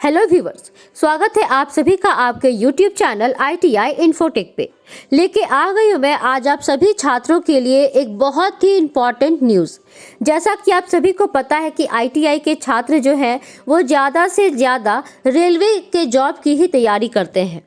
Hello viewers, स्वागत है आप सभी का आपके यूट्यूब चैनल ITI इन्फोटेक पे। लेके आ गई हूँ मैं आज आप सभी छात्रों के लिए एक बहुत ही इम्पॉर्टेंट न्यूज़। जैसा कि आप सभी को पता है कि ITI के छात्र जो हैं वो ज़्यादा से ज़्यादा रेलवे के जॉब की ही तैयारी करते हैं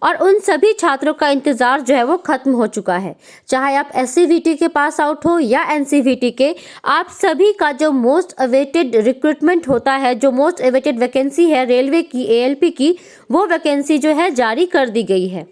और उन सभी छात्रों का इंतज़ार जो है वो ख़त्म हो चुका है। चाहे आप SCVT के पास आउट हो या NCVT के, आप सभी का जो मोस्ट अवेटेड रिक्रूटमेंट होता है, जो मोस्ट अवेटेड वैकेंसी है रेलवे की ALP की, वो वैकेंसी जो है जारी कर दी गई है।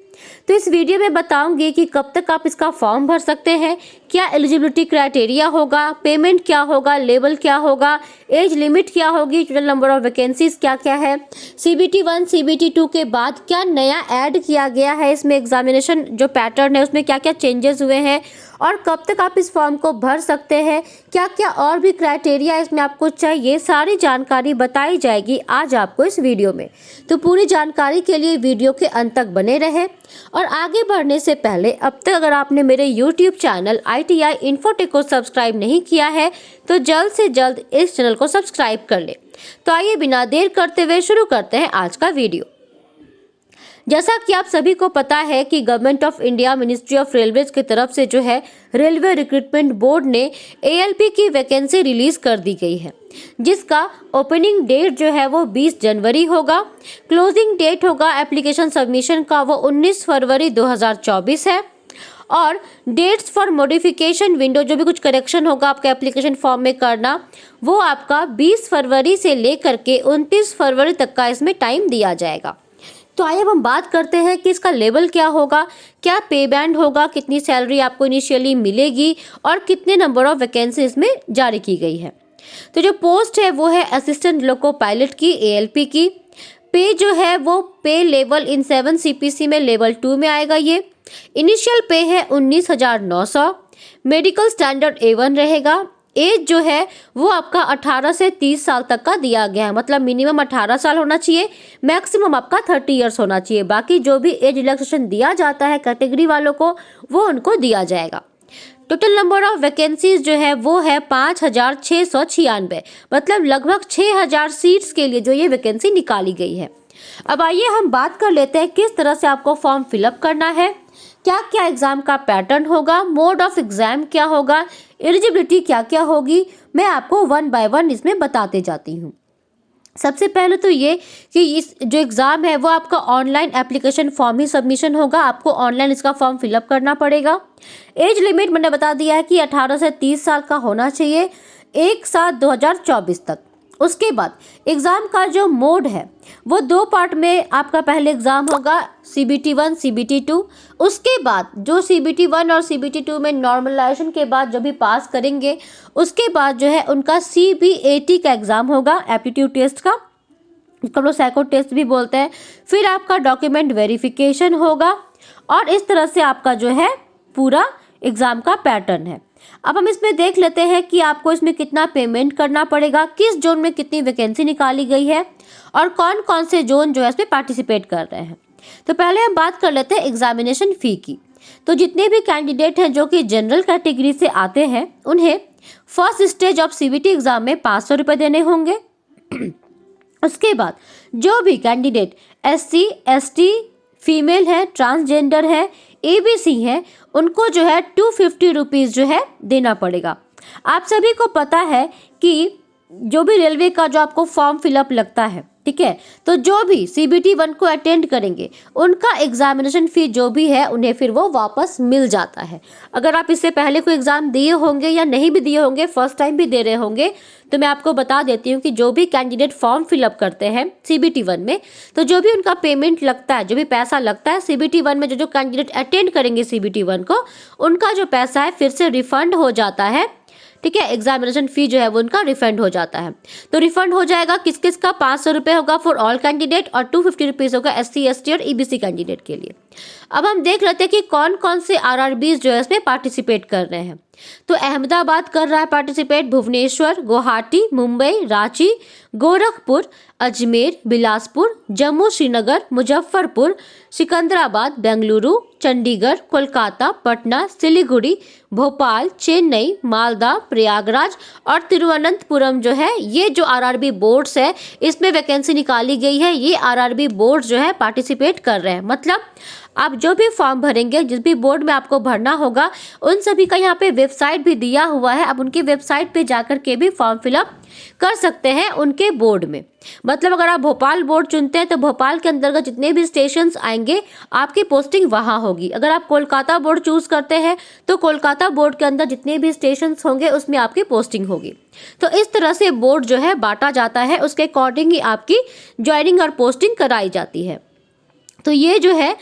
तो इस वीडियो में बताऊंगी कि कब तक आप इसका फॉर्म भर सकते हैं, क्या एलिजिबिलिटी क्राइटेरिया होगा, पेमेंट क्या होगा, लेवल क्या होगा, एज लिमिट क्या होगी, टोटल नंबर ऑफ वैकेंसीज क्या क्या है, CBT 1 CBT 2 के बाद क्या नया ऐड किया गया है, इसमें एग्जामिनेशन जो पैटर्न है उसमें क्या क्या चेंजेस हुए हैं और कब तक आप इस फॉर्म को भर सकते हैं, क्या क्या और भी क्राइटेरिया इसमें आपको चाहिए, सारी जानकारी बताई जाएगी आज आपको इस वीडियो में। तो पूरी जानकारी के लिए वीडियो के अंत तक बने रहें और आगे बढ़ने से पहले अब तक अगर आपने मेरे YouTube चैनल ITI इन्फोटेक को सब्सक्राइब नहीं किया है तो जल्द से जल्द इस चैनल को सब्सक्राइब कर ले। तो आइए बिना देर करते हुए शुरू करते हैं आज का वीडियो। जैसा कि आप सभी को पता है कि government of India ministry of railways की तरफ से जो है रेलवे रिक्रूटमेंट बोर्ड ने ALP की वैकेंसी रिलीज कर दी गई है, जिसका ओपनिंग डेट जो है वो 20 जनवरी होगा। क्लोजिंग डेट होगा एप्लीकेशन सबमिशन का वो 19 फरवरी 2024 है और डेट्स फॉर मॉडिफिकेशन विंडो, जो भी कुछ करेक्शन होगा आपके एप्लीकेशन फॉर्म में करना, वो आपका 20 फरवरी से लेकर के 29 फरवरी तक का इसमें टाइम दिया जाएगा। तो आइए अब हम बात करते हैं कि इसका लेवल क्या होगा, क्या पे बैंड होगा, कितनी सैलरी आपको इनिशियली मिलेगी और कितने नंबर ऑफ वैकेंसी इसमें जारी की गई है। तो जो पोस्ट है वो है असिस्टेंट लोको पायलट की ALP की। पे जो है वो पे लेवल इन 7 CPC में लेवल 2 में आएगा। ये इनिशियल पे है 19,900। मेडिकल स्टैंडर्ड A1 रहेगा। एज जो है वो आपका 18 से 30 साल तक का दिया गया है, मतलब मिनिमम 18 साल होना चाहिए, मैक्सिमम आपका 30 इयर्स होना चाहिए। बाकी जो भी एज रिलैक्सेशन दिया जाता है कैटेगरी वालों को वो उनको दिया जाएगा। टोटल नंबर ऑफ वैकेंसीज जो है वो है 5,696, मतलब लगभग 6,000 सीट्स के लिए जो ये वैकेंसी निकाली गई है। अब आइए हम बात कर लेते हैं किस तरह से आपको फॉर्म फिलअप करना है, क्या क्या एग्जाम का पैटर्न होगा, मोड ऑफ एग्जाम क्या होगा, एलिजिबिलिटी क्या क्या होगी। मैं आपको 1 बाय 1 इसमें बताते जाती हूँ। सबसे पहले तो ये कि इस जो एग्ज़ाम है वो आपका ऑनलाइन एप्लीकेशन फॉर्म ही सबमिशन होगा, आपको ऑनलाइन इसका फॉर्म फिलअप करना पड़ेगा। एज लिमिट मैंने बता दिया है कि 18 से 30 साल का होना चाहिए 1/7/2024 तक। उसके बाद एग्ज़ाम का जो मोड है वो 2 पार्ट में आपका पहले एग्ज़ाम होगा, CBT 1 CBT 2। उसके बाद जो CBT 1 और CBT 2 में नॉर्मलाइजेशन के बाद जो भी पास करेंगे उसके बाद जो है उनका CBAT का एग्ज़ाम होगा, एप्टीट्यूड टेस्ट का, जिसको हम लोग साइको टेस्ट भी बोलते हैं। फिर आपका डॉक्यूमेंट वेरिफिकेशन होगा और इस तरह से आपका जो है पूरा एग्ज़ाम का पैटर्न है। अब हम इसमें देख लेते हैं कि आपको इसमें कितना पेमेंट करना पड़ेगा, किस जोन में कितनी वैकेंसी निकाली गई है और कौन कौन से जोन जो है इसमें पार्टिसिपेट कर रहे हैं। तो पहले हम बात कर लेते हैं एग्जामिनेशन फ़ी की। तो जितने भी कैंडिडेट हैं जो कि जनरल कैटेगरी से आते हैं उन्हें first stage of CBT exam में 500 रुपये देने होंगे। उसके बाद जो भी कैंडिडेट SC ST फीमेल है, ट्रांसजेंडर है, ABC है, उनको जो है 250 रुपीज़ जो है देना पड़ेगा। आप सभी को पता है कि जो भी रेलवे का जो आपको फॉर्म फिलअप लगता है, ठीक है, तो जो भी CBT 1 को अटेंड करेंगे उनका एग्जामिनेशन फ़ी जो भी है उन्हें फिर वो वापस मिल जाता है। अगर आप इससे पहले कोई एग्ज़ाम दिए होंगे या नहीं भी दिए होंगे, फर्स्ट टाइम भी दे रहे होंगे, तो मैं आपको बता देती हूँ कि जो भी कैंडिडेट फॉर्म फिलअप करते हैं CBT 1 में, तो जो भी उनका पेमेंट लगता है, जो भी पैसा लगता है CBT 1 में, जो कैंडिडेट अटेंड करेंगे CBT 1 को, उनका जो पैसा है फिर से रिफंड हो जाता है। ठीक है, एग्जामिनेशन फ़ी जो है वो उनका रिफंड हो जाता है। तो रिफंड हो जाएगा किस किस का, 500 रुपये होगा फॉर ऑल कैंडिडेट और 250 रुपीज़ होगा SC ST और EBC कैंडिडेट के लिए। अब हम देख लेते हैं कि कौन कौन से RRBs जो है इसमें पार्टिसिपेट कर रहे हैं। तो अहमदाबाद कर रहा है पार्टिसिपेट, भुवनेश्वर, गुवाहाटी, मुंबई, रांची, गोरखपुर, अजमेर, बिलासपुर, जम्मू, श्रीनगर, मुजफ्फरपुर, सिकंदराबाद, बेंगलुरु, चंडीगढ़, कोलकाता, पटना, सिलीगुड़ी, भोपाल, चेन्नई, मालदा, प्रयागराज और तिरुवनंतपुरम जो है, ये जो आरआरबी बोर्ड्स है इसमें वैकेंसी निकाली गई है। ये आरआरबी बोर्ड्स जो है पार्टिसिपेट कर रहे हैं। मतलब आप जो भी फॉर्म भरेंगे, जिस भी बोर्ड में आपको भरना होगा, उन सभी का यहाँ पे वेबसाइट भी दिया हुआ है। आप उनकी वेबसाइट पे जाकर के भी फॉर्म फिलअप कर सकते हैं उनके बोर्ड में। मतलब अगर आप भोपाल बोर्ड चुनते हैं तो भोपाल के अंतर्गत जितने भी स्टेशंस आएंगे आपकी पोस्टिंग वहाँ होगी। अगर आप कोलकाता बोर्ड चूज करते हैं तो कोलकाता बोर्ड के अंदर जितने भी स्टेशंस होंगे उसमें आपकी पोस्टिंग होगी। तो इस तरह से बोर्ड जो है बांटा जाता है, उसके अकॉर्डिंग ही आपकी ज्वाइनिंग और पोस्टिंग कराई जाती है। तो ये जो है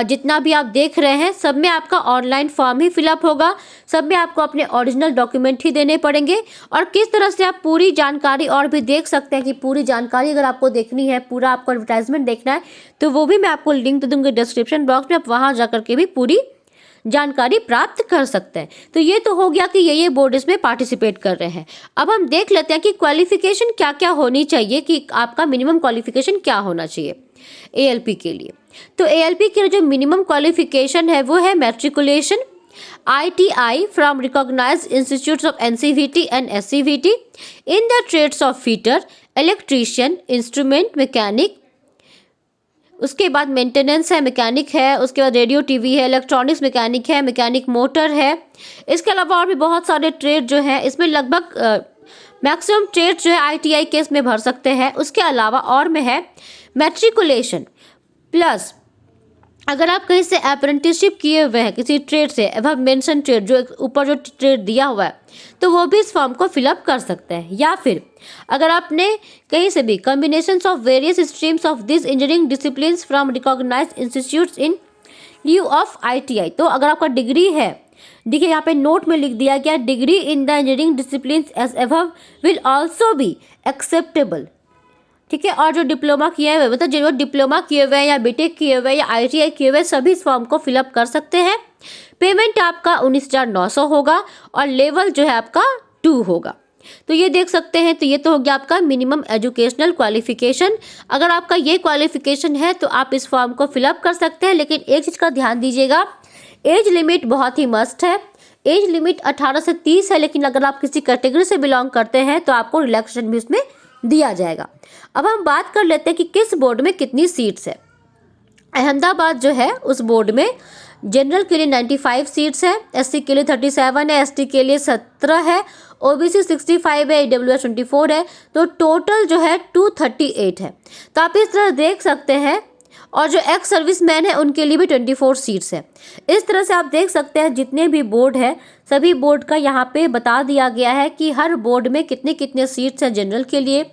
जितना भी आप देख रहे हैं सब में आपका ऑनलाइन फॉर्म ही फिलअप होगा, सब में आपको अपने ओरिजिनल डॉक्यूमेंट ही देने पड़ेंगे। और किस तरह से आप पूरी जानकारी और भी देख सकते हैं कि पूरी जानकारी अगर आपको देखनी है, पूरा आपको एडवर्टाइजमेंट देखना है, तो वो भी मैं आपको लिंक दे दूँगी डिस्क्रिप्शन बॉक्स में, आप वहाँ जाकर के भी पूरी जानकारी प्राप्त कर सकते हैं। तो ये तो हो गया कि ये बोर्ड इसमें पार्टिसिपेट कर रहे हैं। अब हम देख लेते हैं कि क्वालिफिकेशन क्या क्या होनी चाहिए, कि आपका मिनिमम क्वालिफिकेशन क्या होना चाहिए एएलपी के लिए। तो एएलपी के लिए जो मिनिमम क्वालिफिकेशन है वो है matriculation ITI from recognised institutes of NCVT and SCVT in the trades of fitter, electrician, instrument mechanic, उसके बाद मेंटेनेंस है, मैकेनिक है, उसके बाद रेडियो टीवी है, इलेक्ट्रॉनिक्स मैकेनिक है, मैकेनिक मोटर है। इसके अलावा और भी बहुत सारे ट्रेड जो है इसमें लगभग मैक्सिमम ट्रेड जो है ITI केस में भर सकते हैं। उसके अलावा और में है मैट्रिकुलेशन प्लस अगर आप कहीं से अप्रेंटिसशिप किए हुए हैं किसी ट्रेड से, अब मेंशन ट्रेड जो ऊपर जो ट्रेड दिया हुआ है, तो वो भी इस फॉर्म को फिलअप कर सकते हैं। या फिर अगर आपने कहीं से भी combinations of various streams of this engineering disciplines from recognised institutes in lieu of ITI, तो अगर आपका डिग्री है, देखिए यहाँ पे नोट में लिख दिया गया degree in the engineering disciplines as above will also be acceptable. ठीक है, और जो डिप्लोमा किए हुए, मतलब जो डिप्लोमा किए हुए हैं या बीटेक किए हुए हैं या ITI किए हुए, सभी इस फॉर्म को फिलअप कर सकते हैं। पेमेंट आपका 19,900 होगा और लेवल जो है आपका 2 होगा। तो ये देख सकते हैं। तो ये तो हो गया आपका मिनिमम एजुकेशनल क्वालिफिकेशन। अगर आपका ये क्वालिफिकेशन है तो आप इस फॉर्म को फिलअप कर सकते हैं। लेकिन एक चीज़ का ध्यान दीजिएगा, एज लिमिट बहुत ही मस्ट है। एज लिमिट 18 से 30 है, लेकिन अगर आप किसी कैटेगरी से बिलोंग करते हैं तो आपको रिलैक्सेशन भी इसमें दिया जाएगा। अब हम बात कर लेते हैं कि किस बोर्ड में कितनी सीट्स है। अहमदाबाद जो है उस बोर्ड में जनरल के लिए 95 सीट्स है, SC के लिए 37 है, ST के लिए 17 है, OBC 65 है, EWS 24 है। तो टोटल जो है 238 है। तो आप इस तरह देख सकते हैं। और जो एक्स सर्विसमैन है उनके लिए भी 24 सीट्स है। इस तरह से आप देख सकते हैं जितने भी बोर्ड है सभी बोर्ड का यहाँ पे बता दिया गया है कि हर बोर्ड में कितने कितने सीट्स हैं जनरल के लिए,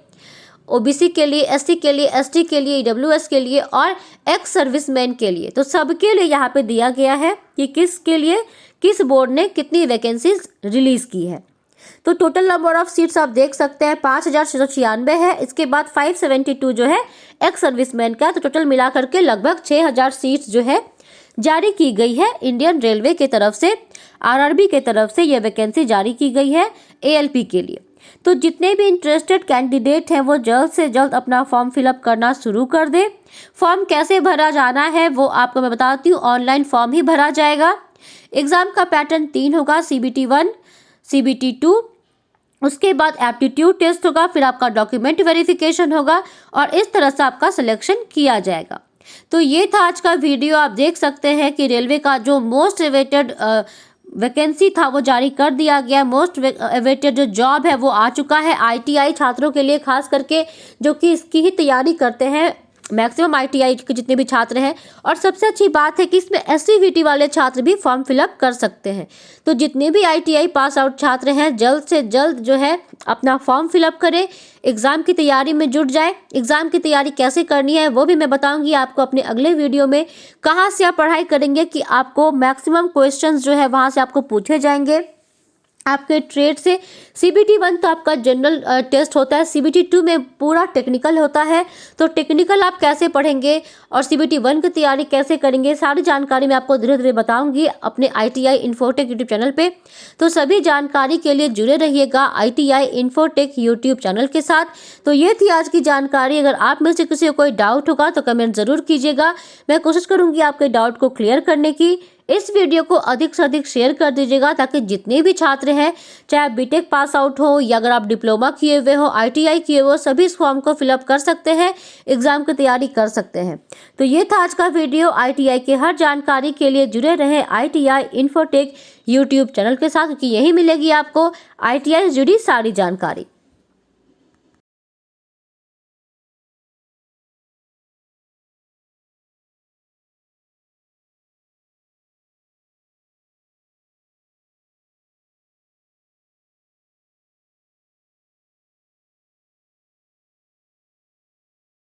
OBC के लिए, SC के लिए, ST के लिए, EWS के लिए और एक्स सर्विसमैन के लिए। तो सबके लिए यहाँ पे दिया गया है कि किसके लिए किस बोर्ड ने कितनी वैकेंसीज रिलीज की है। तो टोटल नंबर ऑफ सीट्स आप देख सकते हैं 5,696 है। इसके बाद 572 जो है एक्स सर्विसमैन का। तो टोटल मिला करके लगभग 6,000 सीट्स जो है जारी की गई है इंडियन रेलवे के तरफ से, RRB के तरफ से यह वैकेंसी जारी की गई है ALP के लिए। तो जितने भी इंटरेस्टेड कैंडिडेट हैं वो जल्द से जल्द अपना फॉर्म फिलअप करना शुरू कर दे। फॉर्म कैसे भरा जाना है वो आपको मैं बताती हूँ। ऑनलाइन फॉर्म ही भरा जाएगा। एग्ज़ाम का पैटर्न 3 होगा, CBT 1, CBT 2, उसके बाद एप्टीट्यूड टेस्ट होगा, फिर आपका डॉक्यूमेंट वेरिफिकेशन होगा और इस तरह से आपका सिलेक्शन किया जाएगा। तो ये था आज का वीडियो। आप देख सकते हैं कि रेलवे का जो मोस्ट अवेटेड वैकेंसी था वो जारी कर दिया गया। मोस्ट अवेटेड जो जॉब है वो आ चुका है ITI छात्रों के लिए, खास करके जो कि इसकी ही तैयारी करते हैं मैक्सिमम ITI के जितने भी छात्र हैं। और सबसे अच्छी बात है कि इसमें SCVT वाले छात्र भी फॉर्म फिलअप कर सकते हैं। तो जितने भी ITI पास आउट छात्र हैं जल्द से जल्द जो है अपना फॉर्म फिलअप करें, एग्ज़ाम की तैयारी में जुट जाए। एग्ज़ाम की तैयारी कैसे करनी है वो भी मैं बताऊंगी आपको अपने अगले वीडियो में। कहाँ से आप पढ़ाई करेंगे कि आपको मैक्सिमम क्वेश्चंस जो है वहाँ से आपको पूछे जाएंगे। आपके ट्रेड से। CBT 1 तो आपका जनरल टेस्ट होता है, CBT 2 में पूरा टेक्निकल होता है। तो टेक्निकल आप कैसे पढ़ेंगे और CBT 1 की तैयारी कैसे करेंगे, सारी जानकारी मैं आपको धीरे धीरे बताऊंगी अपने ITI इन्फोटेक यूट्यूब चैनल पे। तो सभी जानकारी के लिए जुड़े रहिएगा ITI इन्फोटेक यूट्यूब चैनल के साथ। तो ये थी आज की जानकारी। अगर आप में से किसी को कोई डाउट होगा तो कमेंट जरूर कीजिएगा, मैं कोशिश करूंगी आपके डाउट को क्लियर करने की। इस वीडियो को अधिक से अधिक शेयर कर दीजिएगा ताकि जितने भी छात्र हैं, चाहे बीटेक पास आउट हो या अगर आप डिप्लोमा किए हुए हो, ITI किए हुए हो, सभी इस फॉर्म को फिलअप कर सकते हैं, एग्जाम की तैयारी कर सकते हैं। तो ये था आज का वीडियो। ITI के हर जानकारी के लिए जुड़े रहे ITI इन्फोटेक यूट्यूब चैनल के साथ, क्योंकि यही मिलेगी आपको ITI से जुड़ी सारी जानकारी।